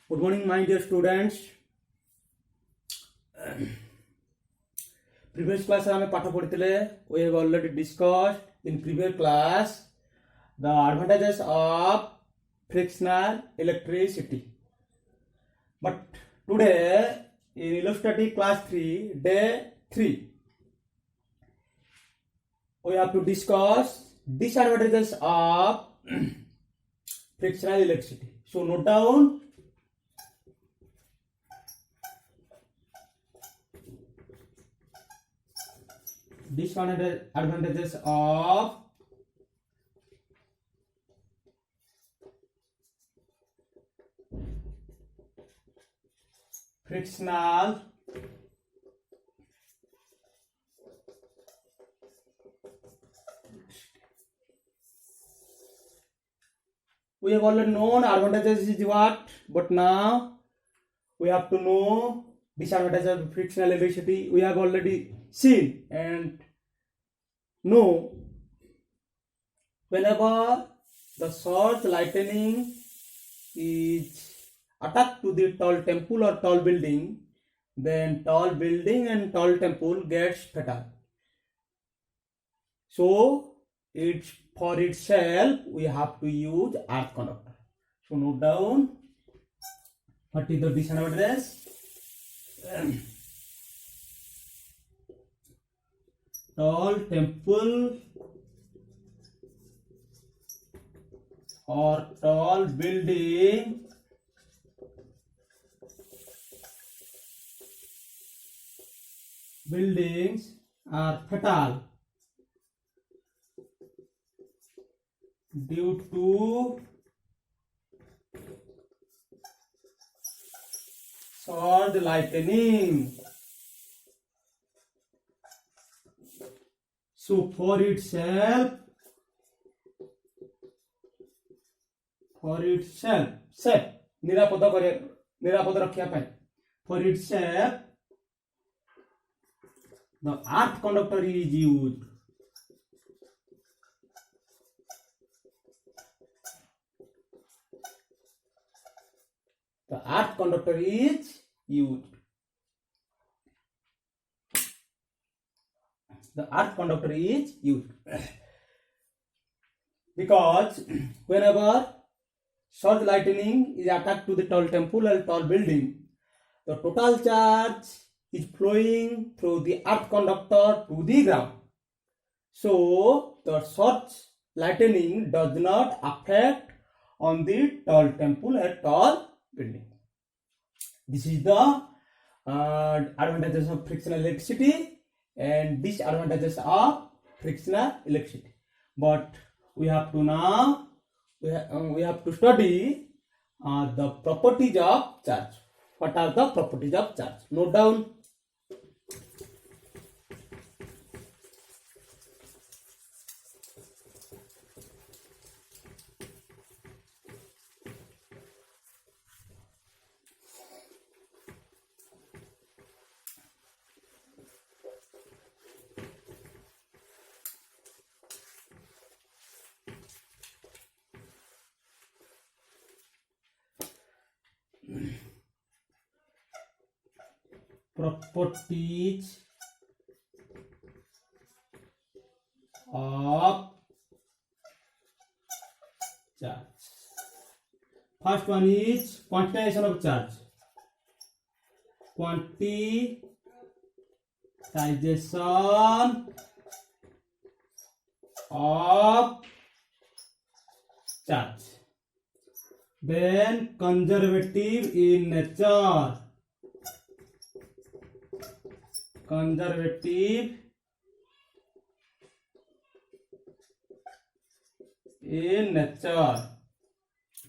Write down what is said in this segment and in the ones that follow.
Good morning, my dear students. Previous class ଆମେ ପାଠ ପଢିଥିଲେ. We have already discussed in previous class the advantages of frictional electricity. But today in illustrative class 3, day 3, we have to discuss disadvantages of frictional electricity. So note down. Disadvantages of frictional we have already known advantages is what, but now we have to know disadvantages of frictional electricity. We have already seen and know whenever the short lightning is attacked to the tall temple or tall building, then tall building and tall temple gets fatal. So it's for itself we have to use earth conductor. So note down what is the disadvantage. Tall temple or tall building buildings are fatal due to short lightning. So for itself निरापद रखिया पाए, for itself the earth conductor is used. The earth conductor is used. The earth conductor is used because whenever short lightning is attacked to the tall temple or tall building, the total charge is flowing through the earth conductor to the ground. So the short lightning does not affect on the tall temple or tall building. This is the advantages of frictional electricity and disadvantages of frictional electricity. But we have to now we have to study the properties of charge. What are the properties of charge? Note down. Properties of charge. First one is quantization of charge. Quantization of charge. Then conservative in nature. Conservative in nature.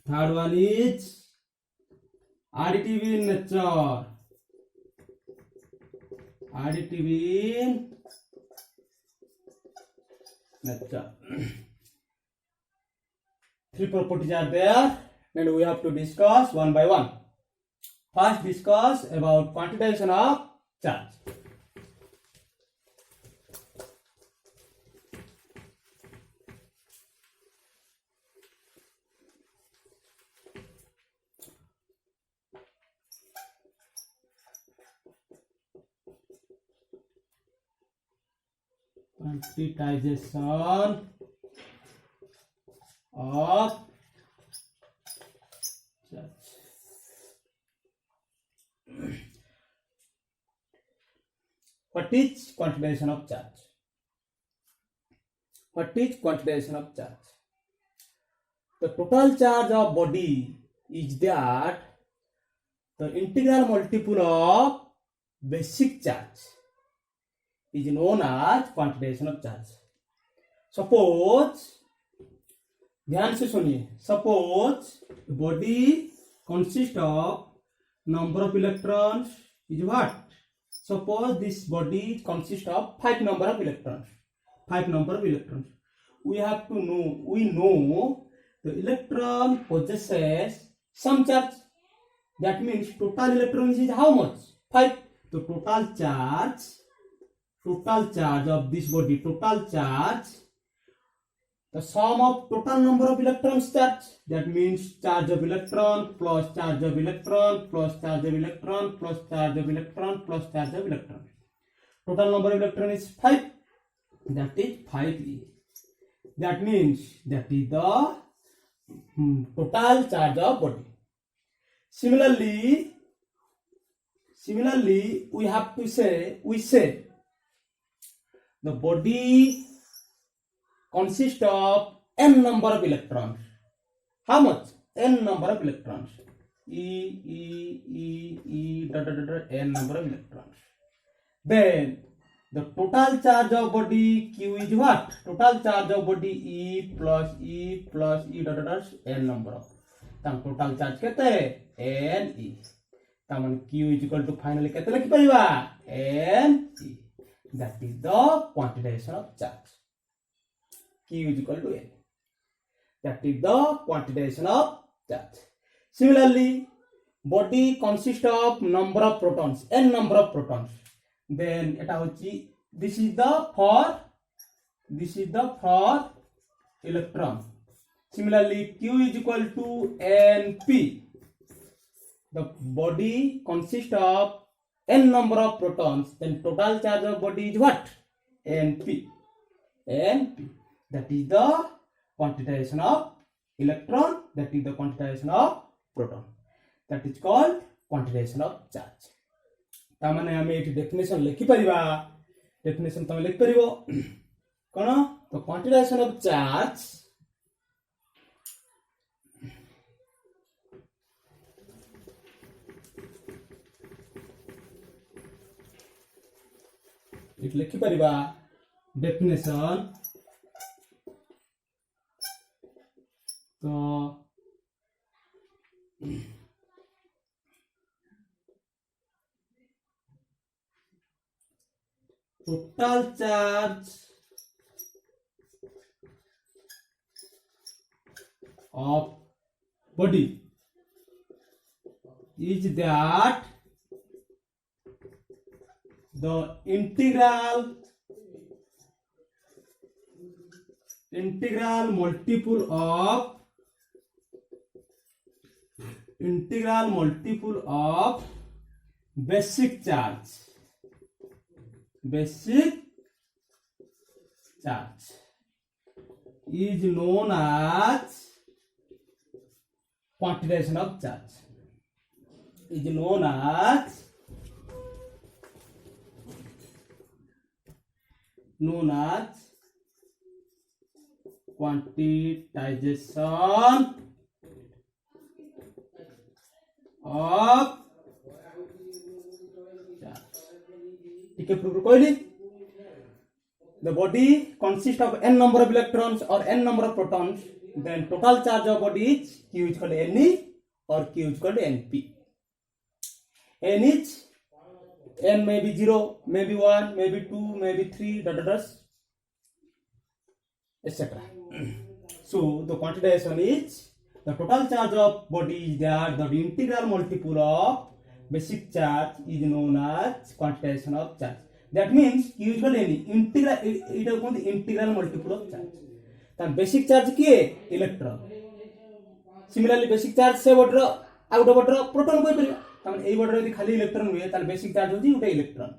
Third one is additive in nature. Additive in nature. Three properties are there and we have to discuss one by one. First discuss about quantization of charge. quantization of charge. What is quantization of charge? What is quantization of charge? The total charge of body is that the integral multiple of basic charge is known as quantization of charge. Suppose, ध्यान से सुनिए, suppose body consists of number of electrons is what? Suppose this body consists of 5 number of electrons. 5 number of electrons. We know the electron possesses some charge. That means total electrons is how much? 5. The total charge of this body, the sum of total number of electrons charge. That means charge of electron plus charge of electron plus charge of electron plus charge of electron plus charge of electron. Total number of electron is 5. That is 5e. That means that is the total charge of body. Similarly, we say the body consists of n number of electrons. How much? N number of electrons. N number of electrons. Then the total charge of body Q is what? Total charge of body E plus n number of. तम total charge केते है n e. तम Q is equal to finally केते लिखि परिबा n e. That is the quantization of charge. Q is equal to n. That is the quantization of charge. Similarly, body consists of number of protons, n number of protons. Then eta hochi this is the for electron. Similarly, Q is equal to Np. The body consists of n number of protons. Then total charge of body is what? Np. That is the quantization of electron. That is the quantization of proton. That is called quantization of charge. तामाने हमें एक definition लिखि परिबा. Definition तमे लिख परिबो कोन? तो क्वांटिटाइजेशन of charge एक लिखि परिबा. Definition तो total charge of body is that the integral multiple of basic charge is known as quantization of charge. Is known as quantization of charge. ठीक है, प्रूफ कोई नहीं. The body consists of n number of electrons or n number of protons. Then total charge of body is Q is equal to Ne or Q is equal to Np. N is n may be 0, maybe 1, maybe 2, maybe 3, etc. So the quantization is the total charge of body is that the integral multiple of basic charge is known as quantization of charge. That means Q is equal to N. Integral multiple of charge. Then basic charge किए electron. Similarly basic charge से बड़ out बड़ proton कोई परिबा. तमन एई बड़ यदि खाली electron हुए ताले बेसिक चार्ज होची उटा electron.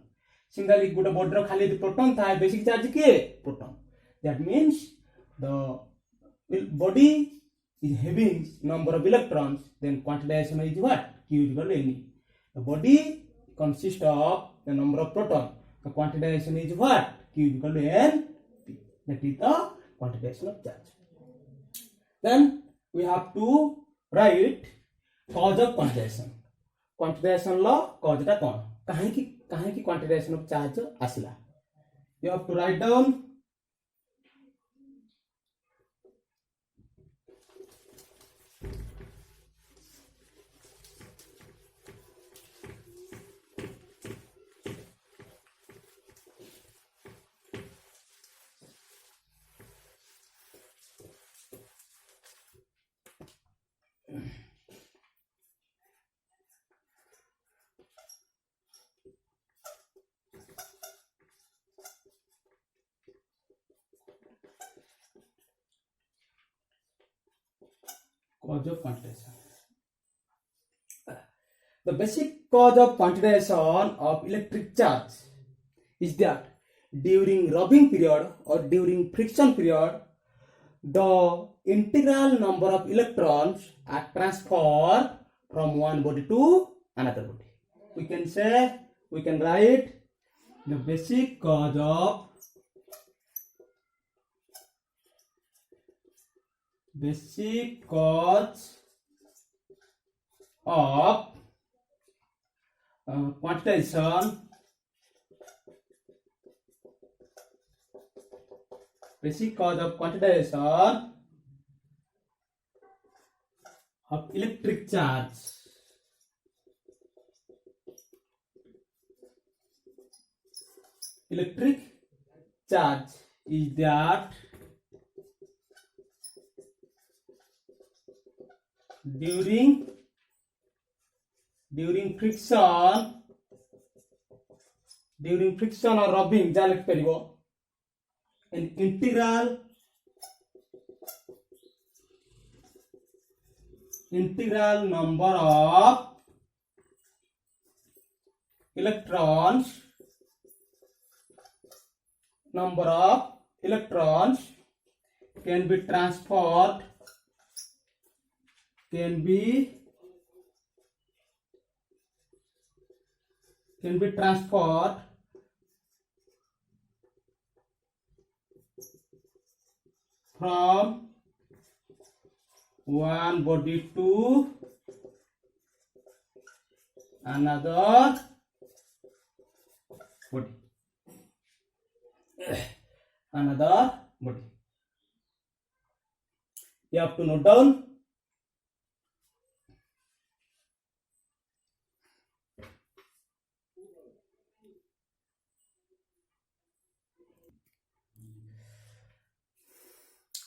Similarly, good body ro khali proton tha basic charge kiye proton. That means the body is having number of electrons, then quantization is what? Q is equal to Ne. The body consists of the number of proton. The quantization is what? Q is equal to N. That is the quantization of charge. Then we have to write cause of quantization. Quantization law cause ta kon? Kahe ki quantization of charge asla? You have to write down cause of quantization. The basic cause of quantization of electric charge is that during rubbing period or during friction period, the integral number of electrons are transferred from one body to another body. We can write the basic cause of quantization. Basic cause of quantization of electric charge. Electric charge is that during friction or rubbing ja likh paribo an integral number of electrons can be transferred from one body to another body. You have to note down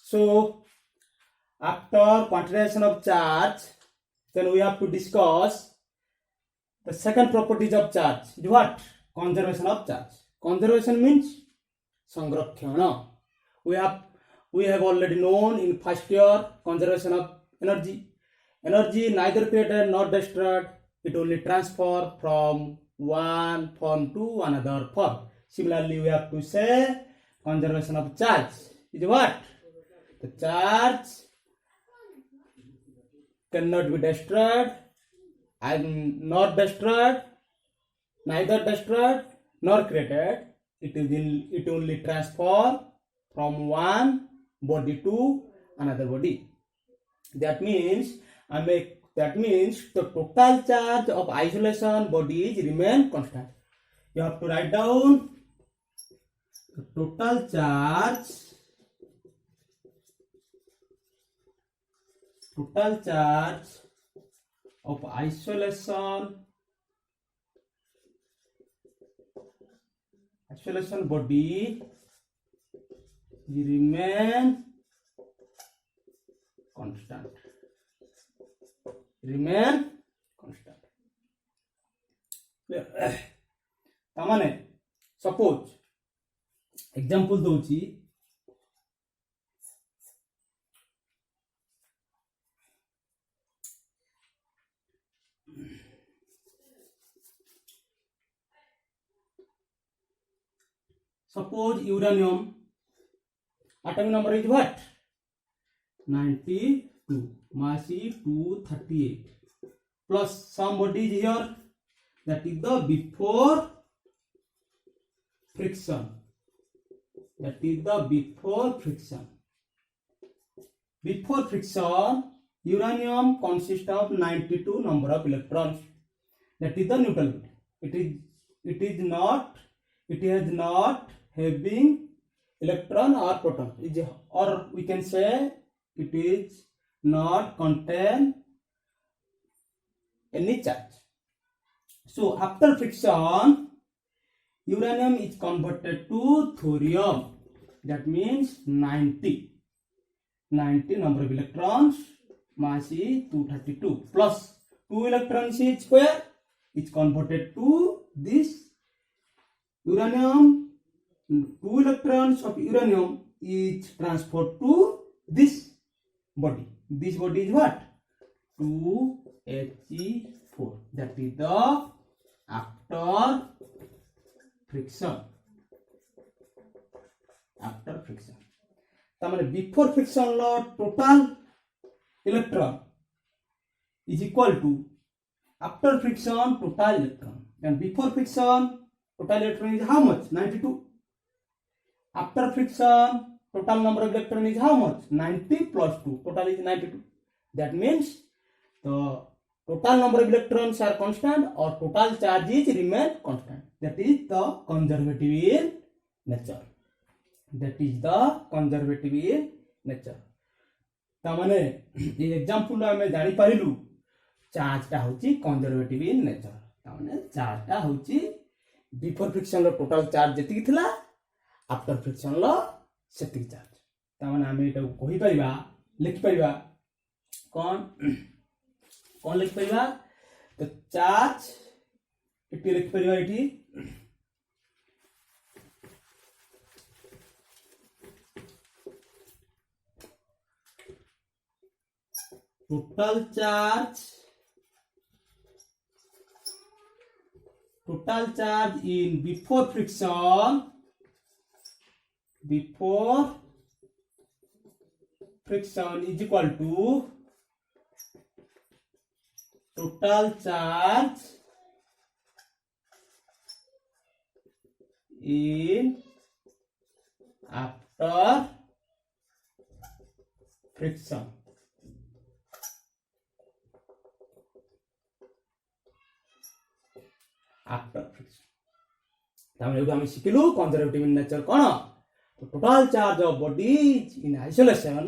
so after quantization of charge, then we have to discuss the second properties of charge. Is what? Conservation of charge. Conservation means sangrakshana. We have already known in first year conservation of energy. Energy neither created nor destroyed. It only transfer from one form to another form. Similarly, we have to say conservation of charge. Is what? The charge cannot be destroyed and not destroyed, neither destroyed nor created. It only transfer from one body to another body. That means the total charge of isolation bodies remain constant. You have to write down the total charge of isolation body remain constant. तामाने suppose example दोची Suppose uranium atomic number is what? 92. Mass is 238. Plus some body is here. That is the before friction. That is the before friction. Before friction, uranium consists of 92 number of electrons. That is the neutral body. It has not having electron or proton. Or we can say it is not contain any charge. So after friction, uranium is converted to thorium. That means 90 number of electrons, mass is 232 plus 2 electrons is square. It's converted to this uranium. 2 electrons of uranium is transferred to this body. This body is what? 2He4. That is the after friction. After friction. Before friction total electron is equal to after friction total electron. And before friction total electron is how much? 92. After friction total number of electron is how much? 90 plus 2. Total is 92. That means the total number of electrons are constant or total charges remain constant. That is the conservative in nature. That is the conservative in nature. तामाने ये example आमे जानि पारिलु charge टा होची conservative in nature. तामाने charge टा होची before friction लो total charge जेतिकी थिला after friction लो सेतिकी charge. तामाने आमे एटा कहि परिबा लिखि परिबा कोन लिखि परिबा तो चार्ज एटी लिखि परिबा eighty total charge in before friction is equal to total charge in after friction. After friction. तामने हम शिखिलु कंजर्वेटिव इन नेचर कोन तो total charge of bodies in isolation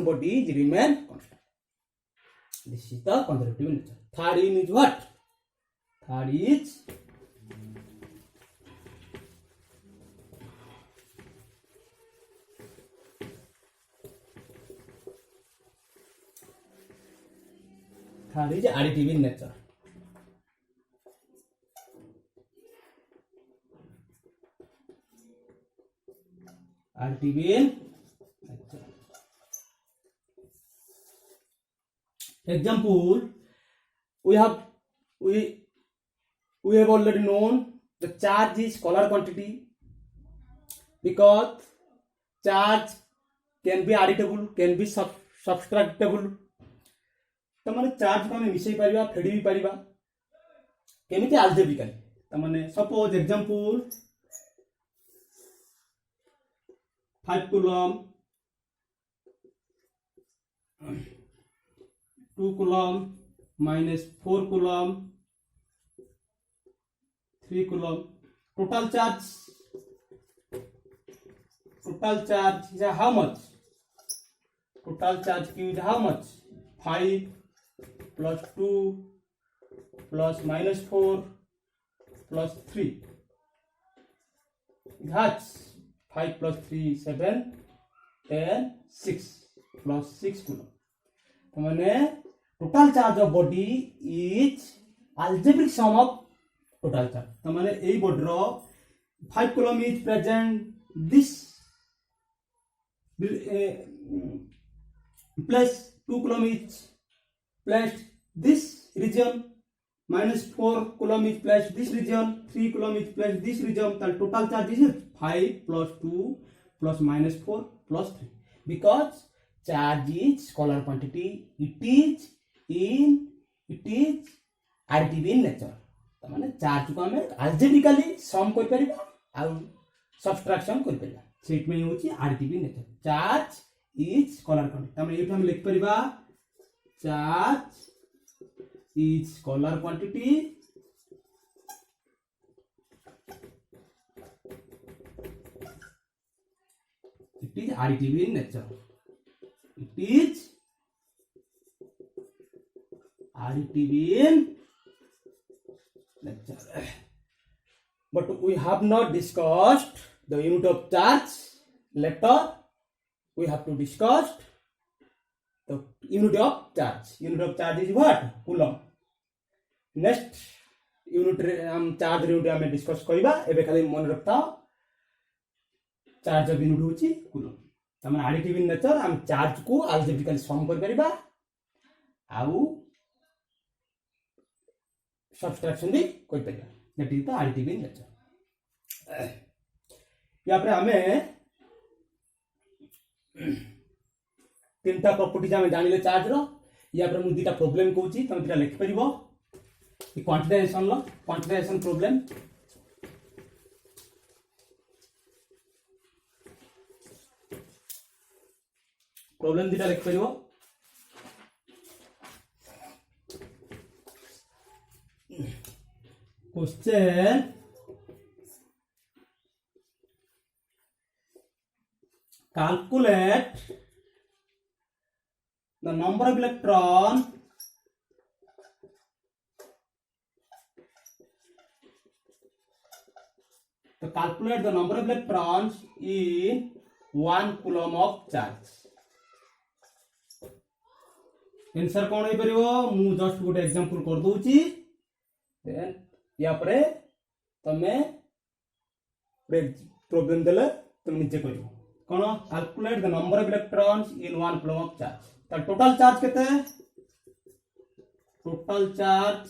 bodies remain constant. This is the conservative in nature. Third in is what? Third is additive in nature. Additive in nature. Example, we have already known the charge is scalar quantity because charge can be additable, can be subtractable. तो माने charge को हमें मिसई परिबा फेडी भी परिबा केमिति algebraically. तो माने suppose example 5 coulomb 2 coulomb minus 4 coulomb 3 coulomb. Total charge is how much? Total charge Q is how much? 5 plus 2 plus minus 4 plus 3. That's 5 plus 3 7 10 6 plus 6 coulomb. तो माने total charge of body is algebraic sum of total charge. तो माने ए body row 5 coulomb is present this plus 2 coulomb is placed this region -4 coulomb is placed this region, 3 coulomb is placed this region, then total charge is 5 plus 2 plus -4 plus 3. Because charge is scalar quantity, it is additive in nature. तमाने charge को हमें algebraically सम कर परिबा आ subtraction कर परिबा set में होची additive in nature. Charge is scalar quantity तमाने एठो हम लिख परिबा charge is scalar quantity it is additive in nature. It is additive in nature. But we have not discussed the unit of charge. Later we have to discuss the unit of charge. Unit of charge is what? Coulomb. Next unit charge unit हमें discuss करिबा एबे खाली मन रखता charge of unit होची coulomb तमन additive in nature हम charge को अलजेब्रिकली सम कर परिबा आउ सब्सट्रैक्शन भी कर परिबा that is the additive in nature या पर हमें तीनटा प्रॉपर्टीज हमें जानिले चार्ज रो या पर मु दीटा प्रॉब्लम कहूची तमे दीटा लिख परिबो ई क्वांटिटाइजेशन प्रॉब्लम प्रॉब्लम दीटा लिख परिबो question calculate the number of electron in 1 coulomb of charge. Answer कौन हो परिबो मु जस्ट गोटे एग्जांपल कर दोची देन या परे तमे प्रॉब्लम देले तुम नीचे करियो कोन calculate the number of electrons in 1 coulomb of charge त टोटल चार्ज केते total charge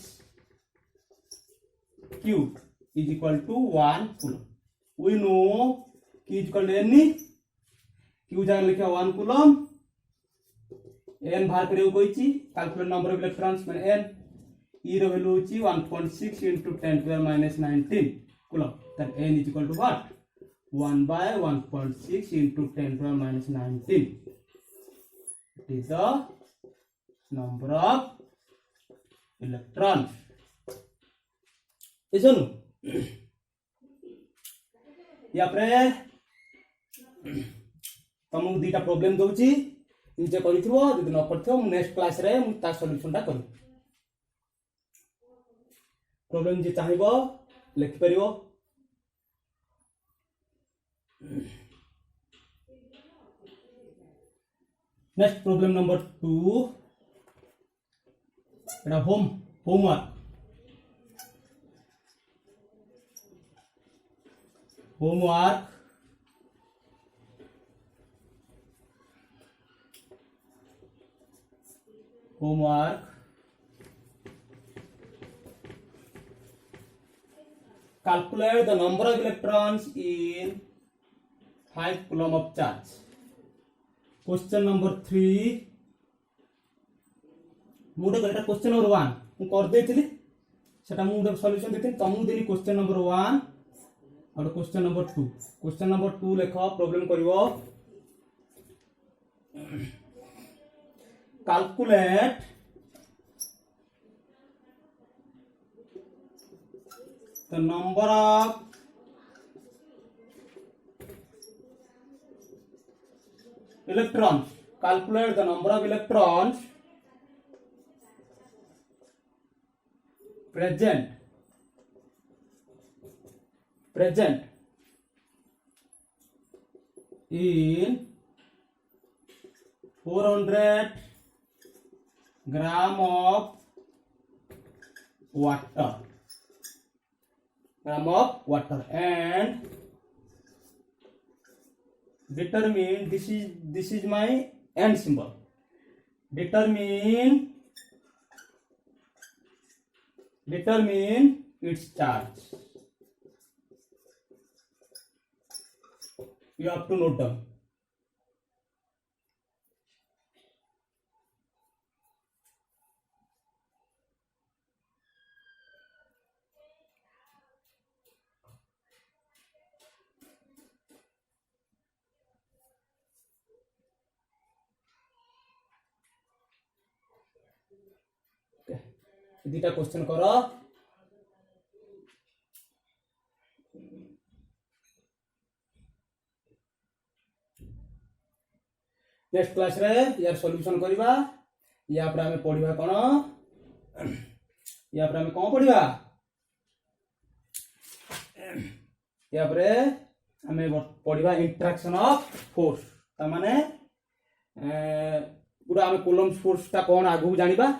q is equal to 1 coulomb we know q is equal to n q जान लिखा 1 coulomb n बाहर करियो Koichi calculate number of electrons माने n e रो value होची 1.6 into 10 to the minus 19 coulomb then n is equal to what 1 by 1.6 into 10 to the minus 19 it is the number of electrons isn't या पर तुमको दीटा problem दोची निजे करिथिबो जदि न करथिबो मु next class रे मु ता सॉल्यूशन ता करू प्रॉब्लम जे चाहिबो लिख परिबो next problem number 2 Etah homework calculate the number of electrons in 5 coulomb of charge. Question number 3 मुडे गटा क्वेश्चन नंबर 1 मु कर देथिली सेटा मु सॉल्यूशन देथिन तमु देनी क्वेश्चन नंबर 1 और क्वेश्चन नंबर 2 क्वेश्चन नंबर 2 लेखो प्रॉब्लम करिवो calculate the number of electrons calculate the number of electrons present in 400 gram of water and determine this is my end symbol determine its charge. You have to note down. दुटा question कर next class रे यार solution करबा या पर हमें पढ़िबा कोन या पर हमें कोन पढ़िबा या पर हमें पढ़िबा इंटरेक्शन ऑफ फोर्स त माने गुडा हमें कूलम्ब फोर्स ता कोन आगु जानिबा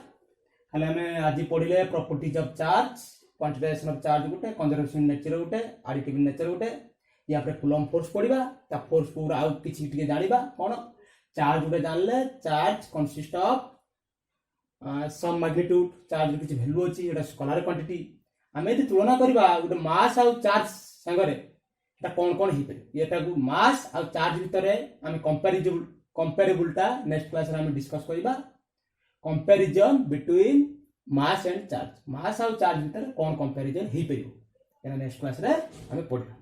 खाली हमें आज पढ़िले properties of charge quantization of charge गुटे कंजर्वेशन नेचर गुटे एडिटिव नेचर गुटे या पर कूलम्ब फोर्स पढ़िबा ता फोर्स पूरा आउ किछि टिके जानिबा कोन चार्ज गुटे जानले charge consist of some magnitude charge किछि वैल्यू अछि एटा स्केलर क्वांटिटी हमें यदि तुलना करबा गुटे मास आउ चार्ज संगरे एटा कोन कोन हि पे एटा गु मास आउ चार्ज भितरे हमें कंपैरेबलटा नेक्स्ट क्लास रे हमें डिस्कस करबा comparison between mass and charge mass आउ चार्ज भितर कोन कंपैरिजन हि परियो एना नेक्स्ट क्लास रे हमें पढ़िबा।